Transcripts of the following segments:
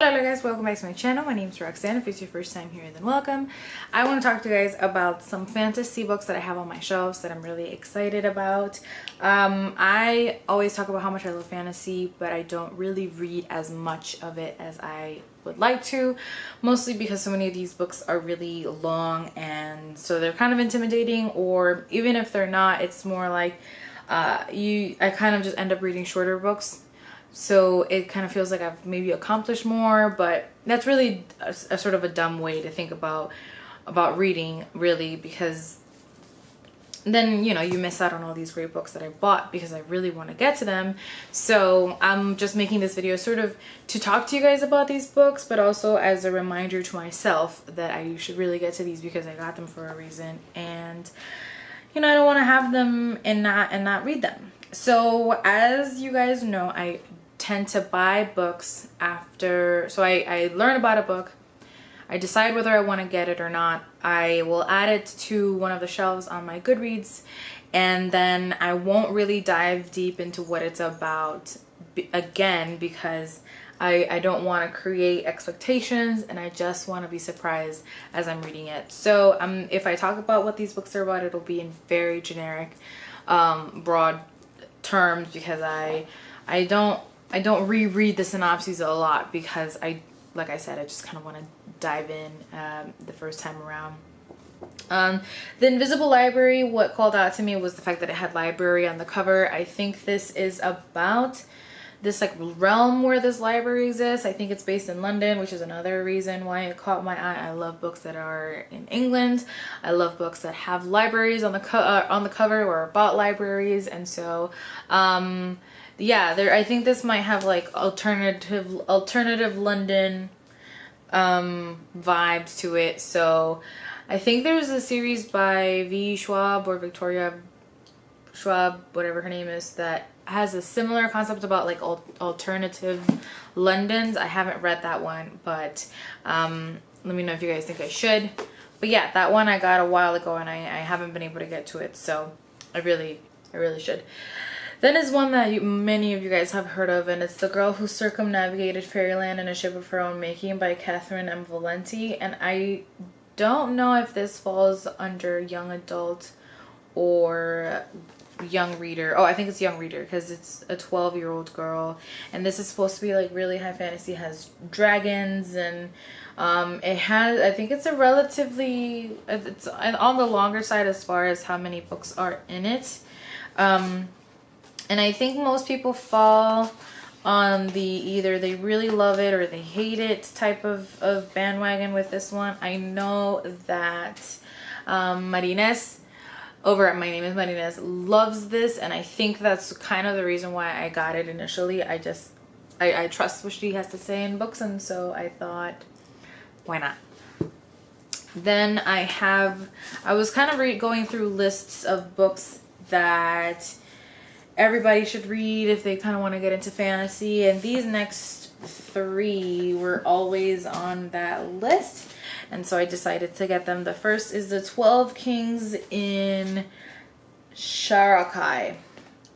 Hello guys, welcome back to my channel. My name is Roxanne. If it's your first time here, then welcome. I want to talk to you guys about some fantasy books that I have on my shelves that I'm really excited about. I always talk about how much I love fantasy, but I don't really read as much of it as I would like to, mostly because so many of these books are really long and so they're kind of intimidating, or even if they're not, it's more like I kind of just end up reading shorter books. So it kind of feels like I've maybe accomplished more, but that's really a sort of a dumb way to think about reading, really, because then, you know, you miss out on all these great books that I bought because I really want to get to them. So I'm just making this video sort of to talk to you guys about these books, but also as a reminder to myself that I should really get to these because I got them for a reason, and you know, I don't want to have them and not read them. So as you guys know, I tend to buy books after, so I learn about a book, I decide whether I want to get it or not, I will add it to one of the shelves on my Goodreads, and then I won't really dive deep into what it's about again, because I don't want to create expectations and I just want to be surprised as I'm reading it. So if I talk about what these books are about, it'll be in very generic, broad terms, because I don't reread the synopses a lot, because like I said, I just kind of want to dive in the first time around. The Invisible Library, what called out to me was the fact that it had library on the cover. I think this is about this like realm where this library exists. I think it's based in London, which is another reason why it caught my eye. I love books that are in England. I love books that have libraries on the cover or about libraries, and so yeah, I think this might have like alternative London vibes to it. So I think there's a series by V. Schwab or Victoria Schwab, whatever her name is, that has a similar concept about like alternative Londons. I haven't read that one, but let me know if you guys think I should. But yeah, that one I got a while ago and I haven't been able to get to it, so I really should. Then is one that many of you guys have heard of, and it's The Girl Who Circumnavigated Fairyland in a Ship of Her Own Making by Catherine M. Valenti. And I don't know if this falls under young adult or young reader. Oh, I think it's young reader, because it's a 12-year-old girl, and this is supposed to be like really high fantasy. It has dragons, and it has, I think it's it's on the longer side as far as how many books are in it. And I think most people fall on the either they really love it or they hate it type of bandwagon with this one. I know that Marines over at My Name is Marines loves this, and I think that's kind of the reason why I got it initially. I trust what she has to say in books, and so I thought, why not? Then I was kind of going through lists of books that everybody should read if they kind of want to get into fantasy, and these next three were always on that list, and so I decided to get them. The first is The 12 Kings in Sharakai,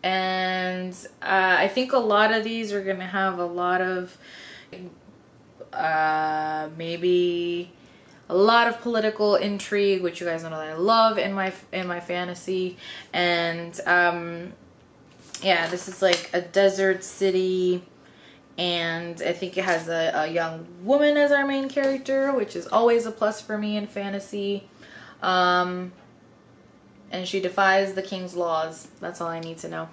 and I think a lot of these are gonna have a lot of maybe a lot of political intrigue, which you guys know that I love in my fantasy. And yeah, this is like a desert city, and I think it has a young woman as our main character, which is always a plus for me in fantasy. And she defies the king's laws. That's all I need to know.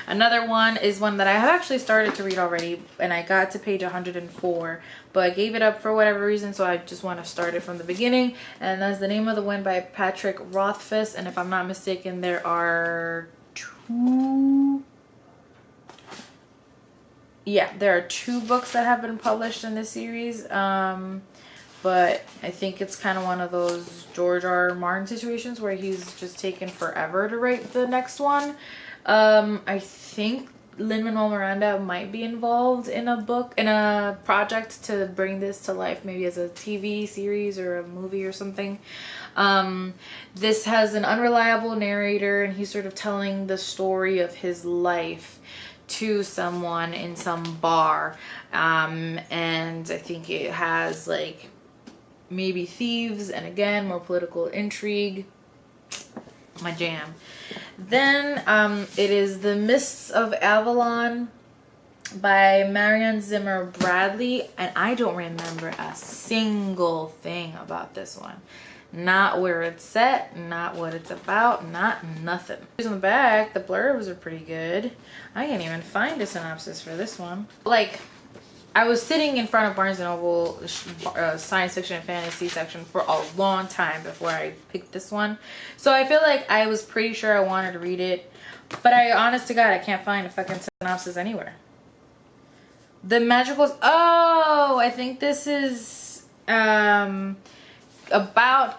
Another one is one that I have actually started to read already, and I got to page 104, but I gave it up for whatever reason, so I just want to start it from the beginning. And that's The Name of the Wind by Patrick Rothfuss, and if I'm not mistaken, there are there are two books that have been published in this series, but I think it's kind of one of those George R. Martin situations where he's just taken forever to write the next one. I think Lin-Manuel Miranda might be involved in a project to bring this to life, maybe as a TV series or a movie or something. This has an unreliable narrator, and he's sort of telling the story of his life to someone in some bar, and I think it has like maybe thieves and again more political intrigue. My jam. Then it is The Mists of Avalon by Marianne Zimmer Bradley, and I don't remember a single thing about this one. Not where it's set, not what it's about, not nothing. On the back, the blurbs are pretty good. I can't even find a synopsis for this one. Like, I was sitting in front of Barnes & Noble science fiction and fantasy section for a long time before I picked this one. So I feel like I was pretty sure I wanted to read it, but honest to God, I can't find a fucking synopsis anywhere. The Magicals. Oh, I think this is about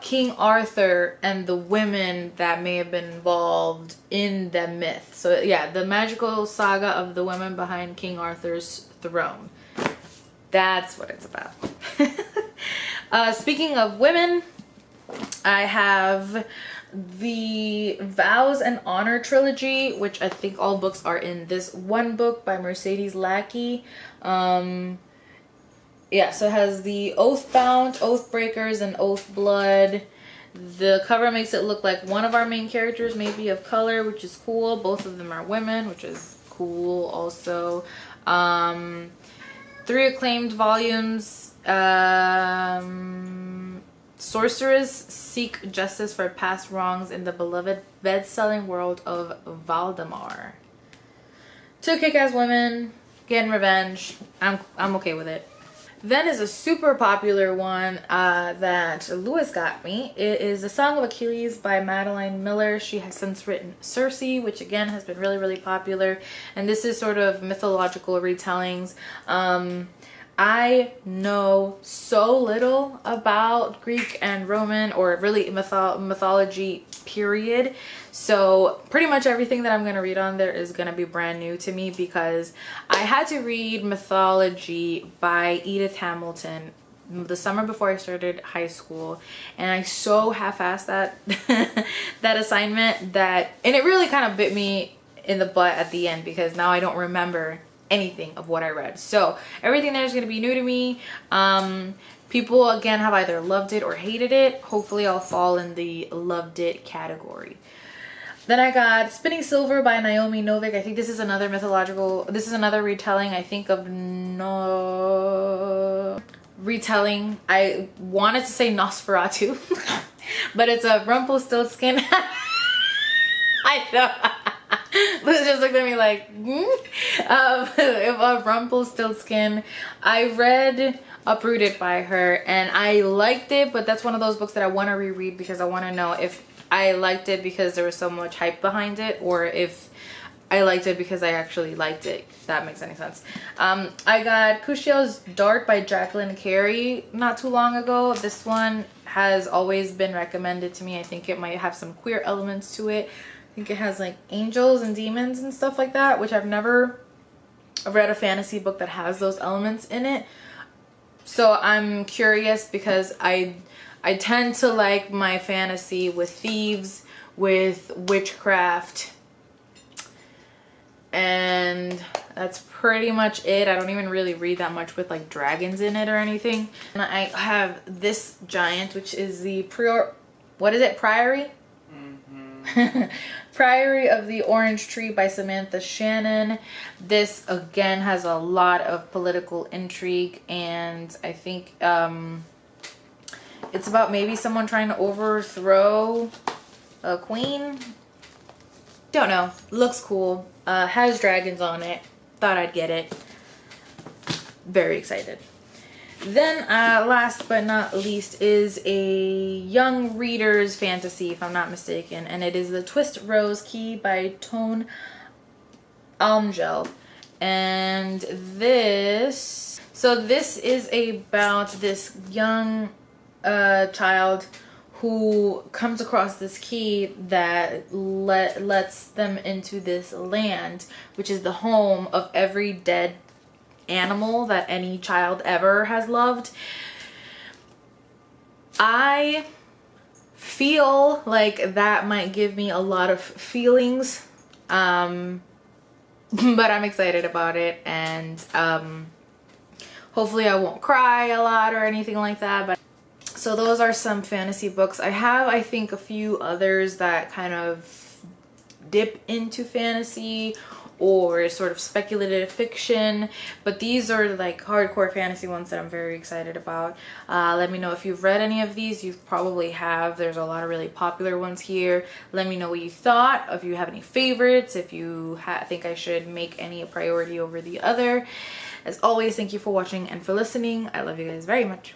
King Arthur and the women that may have been involved in the myth. So yeah, the magical saga of the women behind King Arthur's throne. That's what it's about. Speaking of women, I have the Vows and Honor trilogy, which I think all books are in this one book by Mercedes Lackey. Yeah, so it has the Oathbound, Oathbreakers, and Oathblood. The cover makes it look like one of our main characters may be of color, which is cool. Both of them are women, which is cool also. 3 acclaimed volumes. Sorcerers seek justice for past wrongs in the beloved best-selling world of Valdemar. 2 kick-ass women getting revenge. I'm okay with it. Then is a super popular one that Lewis got me. It is The Song of Achilles by Madeline Miller. She has since written Circe, which again has been really, really popular. And this is sort of mythological retellings. I know so little about Greek and Roman, or really mythology period. So pretty much everything that I'm going to read on there is going to be brand new to me, because I had to read mythology by Edith Hamilton the summer before I started high school, and I so half-assed that that assignment and it really kind of bit me in the butt at the end, because now I don't remember anything of what I read. So everything there is going to be new to me. People again have either loved it or hated it. Hopefully I'll fall in the loved it category. Then I got Spinning Silver by Naomi Novik. I think this is another retelling, I think, of retelling. I wanted to say Nosferatu, but it's a Rumpelstiltskin. I know. Liz just looked at me like, a Rumpelstiltskin. I read Uprooted by her and I liked it, but that's one of those books that I want to reread, because I want to know if I liked it because there was so much hype behind it, or if I liked it because I actually liked it, if that makes any sense. I got Kushiel's Dark by Jacqueline Carey not too long ago. This one has always been recommended to me. I think it might have some queer elements to it. I think it has like angels and demons and stuff like that, which I've never read a fantasy book that has those elements in it. So I'm curious, because I tend to like my fantasy with thieves, with witchcraft, and that's pretty much it. I don't even really read that much with like dragons in it or anything. And I have this giant, which is the Priory? Priory of the Orange Tree by Samantha Shannon. This again has a lot of political intrigue, and I think it's about maybe someone trying to overthrow a queen. Don't know. Looks cool. Has dragons on it. Thought I'd get it. Very excited. Then last but not least is a young reader's fantasy, if I'm not mistaken, and it is The Twist Rose Key by Tone Almgel. And this is about this young child who comes across this key that lets them into this land, which is the home of every dead animal that any child ever has loved. I feel like that might give me a lot of feelings. but I'm excited about it, and hopefully I won't cry a lot or anything like that. But so those are some fantasy books. I have, I think, a few others that kind of dip into fantasy or sort of speculative fiction, but these are like hardcore fantasy ones that I'm very excited about. Let me know if you've read any of these. You probably have. There's a lot of really popular ones here. Let me know what you thought, if you have any favorites, if you think I should make any a priority over the other. As always, thank you for watching and for listening. I love you guys very much.